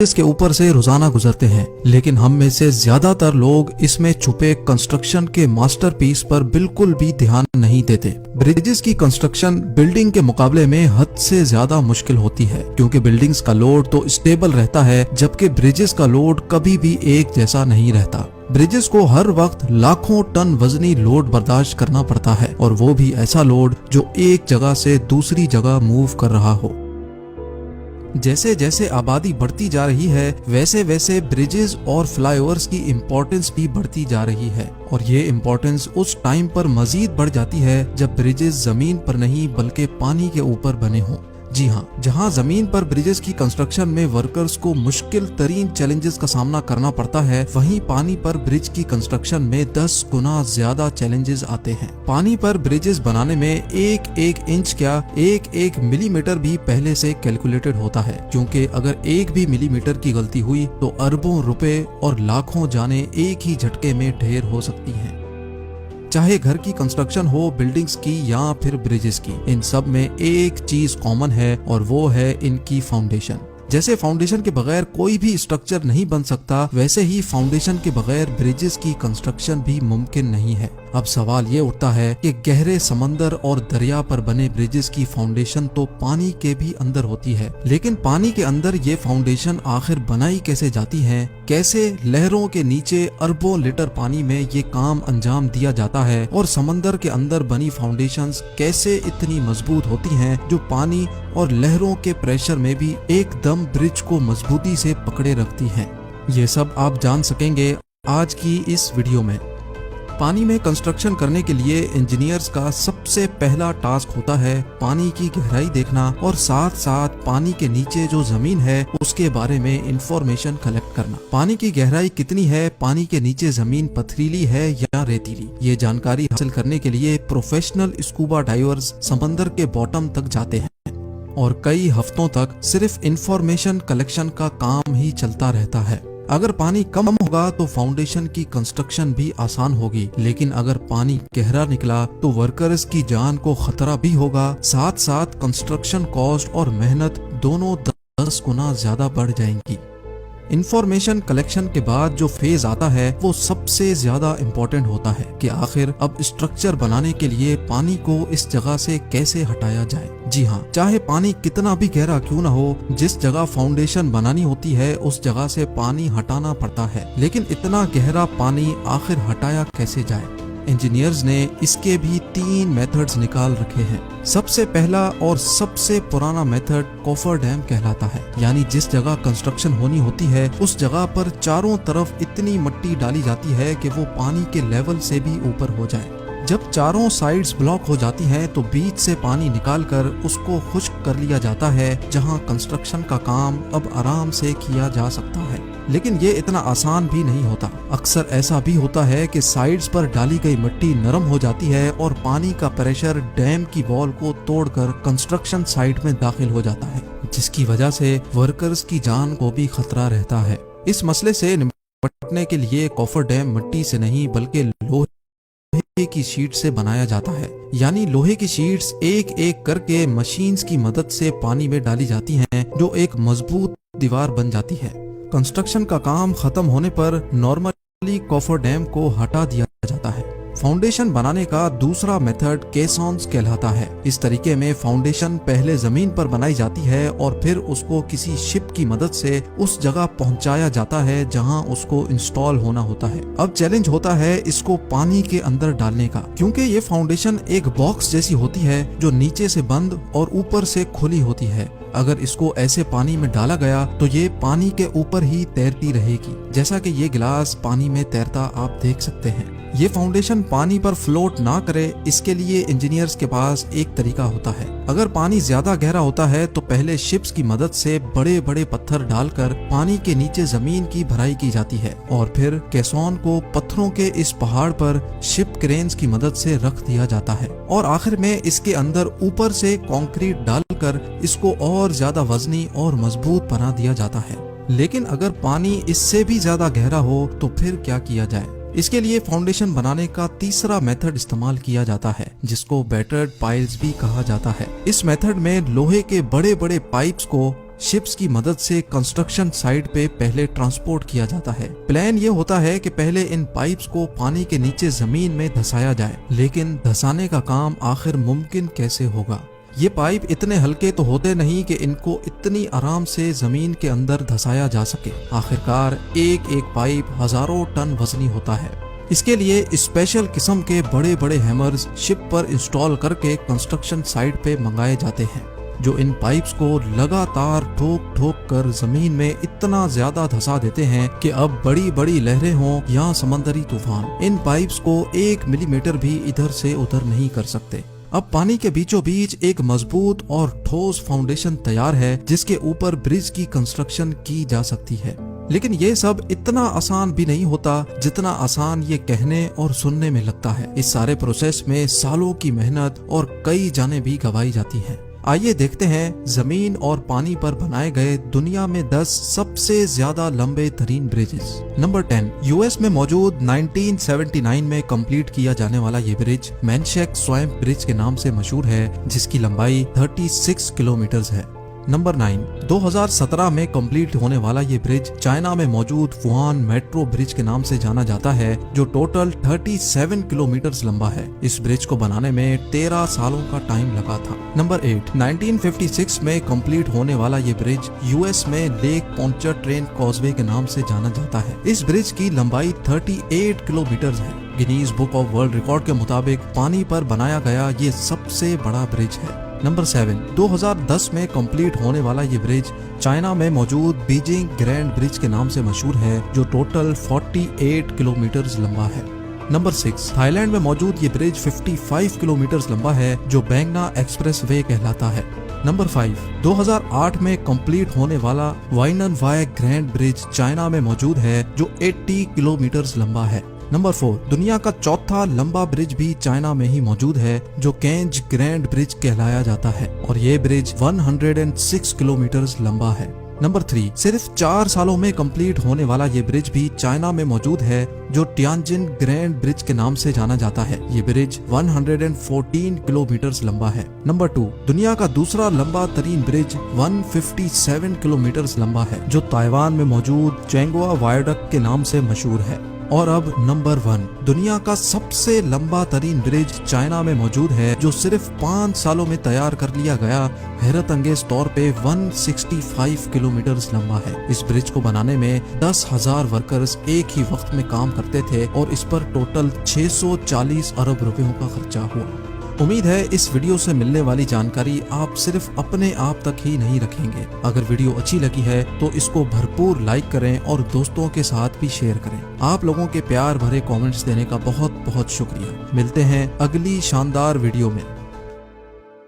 इसके ऊपर से रोजाना गुजरते हैं, लेकिन हम में से ज्यादातर लोग इसमें छुपे कंस्ट्रक्शन के मास्टरपीस पर बिल्कुल भी ध्यान नहीं देते। ब्रिजेस की कंस्ट्रक्शन बिल्डिंग के मुकाबले में हद से ज्यादा मुश्किल होती है, क्योंकि बिल्डिंग्स का लोड तो स्टेबल रहता है, जबकि ब्रिजेस का लोड कभी भी एक जैसा नहीं रहता। ब्रिजेस को हर वक्त लाखों टन वजनी लोड बर्दाश्त करना पड़ता है, और वो भी ऐसा लोड जो एक जगह से दूसरी जगह मूव कर रहा हो। जैसे जैसे आबादी बढ़ती जा रही है, वैसे वैसे ब्रिजेस और फ्लाईओवर्स की इम्पोर्टेंस भी बढ़ती जा रही है, और ये इम्पोर्टेंस उस टाइम पर मजीद बढ़ जाती है जब ब्रिजेस जमीन पर नहीं बल्कि पानी के ऊपर बने हों। जी हाँ, जहाँ जमीन पर ब्रिजेस की कंस्ट्रक्शन में वर्कर्स को मुश्किल तरीन चैलेंजेस का सामना करना पड़ता है, वहीं पानी पर ब्रिज की कंस्ट्रक्शन में 10 गुना ज्यादा चैलेंजेस आते हैं। पानी पर ब्रिजेस बनाने में एक एक इंच क्या, एक एक मिलीमीटर भी पहले से कैलकुलेटेड होता है, क्योंकि अगर एक भी मिलीमीटर की गलती हुई तो अरबों रुपए और लाखों जानें एक ही झटके में ढेर हो सकती हैं। चाहे घर की कंस्ट्रक्शन हो, बिल्डिंग्स की या फिर ब्रिजेस की, इन सब में एक चीज कॉमन है, और वो है इनकी फाउंडेशन। जैसे फाउंडेशन के बगैर कोई भी स्ट्रक्चर नहीं बन सकता, वैसे ही फाउंडेशन के बगैर ब्रिजेस की कंस्ट्रक्शन भी मुमकिन नहीं है। अब सवाल ये उठता है कि गहरे समंदर और दरिया पर बने ब्रिजेस की फाउंडेशन तो पानी के भी अंदर होती है, लेकिन पानी के अंदर ये फाउंडेशन आखिर बनाई कैसे जाती है? कैसे लहरों के नीचे अरबों लीटर पानी में ये काम अंजाम दिया जाता है, और समंदर के अंदर बनी फाउंडेशंस कैसे इतनी मजबूत होती हैं जो पानी और लहरों के प्रेशर में भी एकदम ब्रिज को मजबूती से पकड़े रखती हैं? ये सब आप जान सकेंगे आज की इस वीडियो में। पानी में कंस्ट्रक्शन करने के लिए इंजीनियर्स का सबसे पहला टास्क होता है पानी की गहराई देखना, और साथ साथ पानी के नीचे जो जमीन है उसके बारे में इंफॉर्मेशन कलेक्ट करना। पानी की गहराई कितनी है, पानी के नीचे जमीन पथरीली है या रेतीली, ये जानकारी हासिल करने के लिए प्रोफेशनल स्कूबा डाइवर्स समंदर के बॉटम तक जाते हैं, और कई हफ्तों तक सिर्फ इंफॉर्मेशन कलेक्शन का काम ही चलता रहता है। अगर पानी कम होगा तो फाउंडेशन की कंस्ट्रक्शन भी आसान होगी, लेकिन अगर पानी गहरा निकला तो वर्कर्स की जान को खतरा भी होगा। साथ साथ कंस्ट्रक्शन कॉस्ट और मेहनत दोनों 10 गुना ज्यादा बढ़ जाएंगी। इंफॉर्मेशन कलेक्शन के बाद जो फेज आता है वो सबसे ज्यादा इम्पोर्टेंट होता है कि आखिर अब स्ट्रक्चर बनाने के लिए पानी को इस जगह से कैसे हटाया जाए। जी हाँ, चाहे पानी कितना भी गहरा क्यों ना हो, जिस जगह फाउंडेशन बनानी होती है उस जगह से पानी हटाना पड़ता है, लेकिन इतना गहरा पानी आखिर हटाया कैसे जाए? इंजीनियर्स ने इसके भी 3 मेथड्स निकाल रखे हैं। सबसे पहला और सबसे पुराना मेथड कॉफर डैम कहलाता है, यानी जिस जगह कंस्ट्रक्शन होनी होती है उस जगह पर चारों तरफ इतनी मिट्टी डाली जाती है कि वो पानी के लेवल से भी ऊपर हो जाए। जब चारों साइड्स ब्लॉक हो जाती हैं तो बीच से पानी निकालकर उसको खुश्क कर लिया जाता है, जहां कंस्ट्रक्शन का काम अब आराम से किया जा सकता है। लेकिन ये इतना आसान भी नहीं होता। अक्सर ऐसा भी होता है कि साइड्स पर डाली गई मिट्टी नरम हो जाती है और पानी का प्रेशर डैम की वॉल को तोड़कर कंस्ट्रक्शन साइट में दाखिल हो जाता है, जिसकी वजह से वर्कर्स की जान को भी खतरा रहता है। इस मसले से निपटने के लिए कॉफर डैम मिट्टी से नहीं बल्कि लोहे की शीट से बनाया जाता है, यानी लोहे की शीट्स एक एक करके मशीन्स की मदद से पानी में डाली जाती हैं, जो एक मजबूत दीवार बन जाती है। कंस्ट्रक्शन का काम खत्म होने पर नॉर्मली कॉफर डैम को हटा दिया जाता है। फाउंडेशन बनाने का दूसरा मेथड केसॉन्स कहलाता है। इस तरीके में फाउंडेशन पहले जमीन पर बनाई जाती है और फिर उसको किसी शिप की मदद से उस जगह पहुंचाया जाता है जहां उसको इंस्टॉल होना होता है। अब चैलेंज होता है इसको पानी के अंदर डालने का, क्योंकि ये फाउंडेशन एक बॉक्स जैसी होती है जो नीचे से बंद और ऊपर से खुली होती है। अगर इसको ऐसे पानी में डाला गया तो ये पानी के ऊपर ही तैरती रहेगी, जैसा कि ये गिलास पानी में तैरता आप देख सकते हैं। ये फाउंडेशन पानी पर फ्लोट ना करे, इसके लिए इंजीनियर्स के पास एक तरीका होता है। अगर पानी ज्यादा गहरा होता है तो पहले शिप्स की मदद से बड़े बड़े पत्थर डालकर पानी के नीचे जमीन की भराई की जाती है, और फिर केसॉन को पत्थरों के इस पहाड़ पर शिप क्रेन्स की मदद से रख दिया जाता है, और आखिर में इसके अंदर ऊपर से कंक्रीट डालकर इसको और ज्यादा वजनी और मजबूत बना दिया जाता है। लेकिन अगर पानी इससे भी ज्यादा गहरा हो तो फिर क्या किया जाए? इसके लिए फाउंडेशन बनाने का तीसरा मेथड इस्तेमाल किया जाता है, जिसको बैटर्ड पाइल्स भी कहा जाता है। इस मेथड में लोहे के बड़े बड़े पाइप्स को शिप्स की मदद से कंस्ट्रक्शन साइट पे पहले ट्रांसपोर्ट किया जाता है। प्लान ये होता है कि पहले इन पाइप्स को पानी के नीचे जमीन में धंसाया जाए, लेकिन धंसाने का काम आखिर मुमकिन कैसे होगा? ये पाइप इतने हल्के तो होते नहीं कि इनको इतनी आराम से जमीन के अंदर धंसाया जा सके। आखिरकार एक एक पाइप हजारों टन वजनी होता है। इसके लिए स्पेशल किस्म के बड़े बड़े हैमर्स शिप पर इंस्टॉल करके कंस्ट्रक्शन साइट पे मंगाए जाते हैं, जो इन पाइप्स को लगातार ठोक ठोक कर जमीन में इतना ज्यादा धंसा देते हैं कि अब बड़ी बड़ी लहरें हों या समंदरी तूफान इन पाइप्स को 1 मिलीमीटर भी इधर से उधर नहीं कर सकते। अब पानी के बीचों बीच एक मजबूत और ठोस फाउंडेशन तैयार है, जिसके ऊपर ब्रिज की कंस्ट्रक्शन की जा सकती है। लेकिन ये सब इतना आसान भी नहीं होता जितना आसान ये कहने और सुनने में लगता है। इस सारे प्रोसेस में सालों की मेहनत और कई जानें भी गंवाई जाती हैं। आइए देखते हैं जमीन और पानी पर बनाए गए दुनिया में 10 सबसे ज्यादा लंबे तरीन ब्रिजेस। नंबर 10, यूएस में मौजूद 1979 में कंप्लीट किया जाने वाला ये ब्रिज मैनशेक स्वैम्प ब्रिज के नाम से मशहूर है, जिसकी लंबाई 36 किलोमीटर है। नंबर 9, 2017 में कंप्लीट होने वाला ये ब्रिज चाइना में मौजूद वुहान मेट्रो ब्रिज के नाम से जाना जाता है, जो टोटल 37 किलोमीटर लंबा है। इस ब्रिज को बनाने में 13 सालों का टाइम लगा था। नंबर 8, 1956 में कंप्लीट होने वाला ये ब्रिज यूएस में लेक पोंचाट्रेन कॉजवे के नाम से जाना जाता है। इस ब्रिज की लंबाई 38 किलोमीटर है। Guinness book of world record के मुताबिक पानी पर बनाया गया ये सबसे बड़ा ब्रिज है। नंबर 7, 2010 में कंप्लीट होने वाला ये ब्रिज चाइना में मौजूद बीजिंग ग्रैंड ब्रिज के नाम से मशहूर है, जो टोटल 48 किलोमीटर लंबा है। नंबर 6, थाईलैंड में मौजूद ये ब्रिज 55 किलोमीटर लंबा है, जो बैंगना एक्सप्रेस वे कहलाता है। नंबर 5, 2008 में कंप्लीट होने वाला वाइनन वाई ग्रैंड ब्रिज चाइना में मौजूद है, जो 80 किलोमीटर लंबा है। नंबर 4, दुनिया का चौथा लंबा ब्रिज भी चाइना में ही मौजूद है, जो केंज ग्रैंड ब्रिज कहलाया जाता है, और ये ब्रिज 106 किलोमीटर लंबा है। नंबर 3, सिर्फ 4 सालों में कंप्लीट होने वाला ये ब्रिज भी चाइना में मौजूद है, जो टियानजिन ग्रैंड ब्रिज के नाम से जाना जाता है। ये ब्रिज 114 किलोमीटर लंबा है। नंबर 2, दुनिया का दूसरा लंबा तरीन ब्रिज 157 किलोमीटर लंबा है, जो ताइवान में मौजूद चेंगुआ वायडक्ट के नाम से मशहूर है। और अब नंबर 1, दुनिया का सबसे लंबा तरीन ब्रिज चाइना में मौजूद है, जो सिर्फ 5 सालों में तैयार कर लिया गया, हैरत अंगेज तौर पे 165 किलोमीटर लंबा है। इस ब्रिज को बनाने में 10,000 वर्कर्स एक ही वक्त में काम करते थे, और इस पर टोटल 640 अरब रुपयों का खर्चा हुआ। उम्मीद है इस वीडियो से मिलने वाली जानकारी आप सिर्फ अपने आप तक ही नहीं रखेंगे। अगर वीडियो अच्छी लगी है तो इसको भरपूर लाइक करें और दोस्तों के साथ भी शेयर करें। आप लोगों के प्यार भरे कमेंट्स देने का बहुत बहुत शुक्रिया। मिलते हैं अगली शानदार वीडियो में।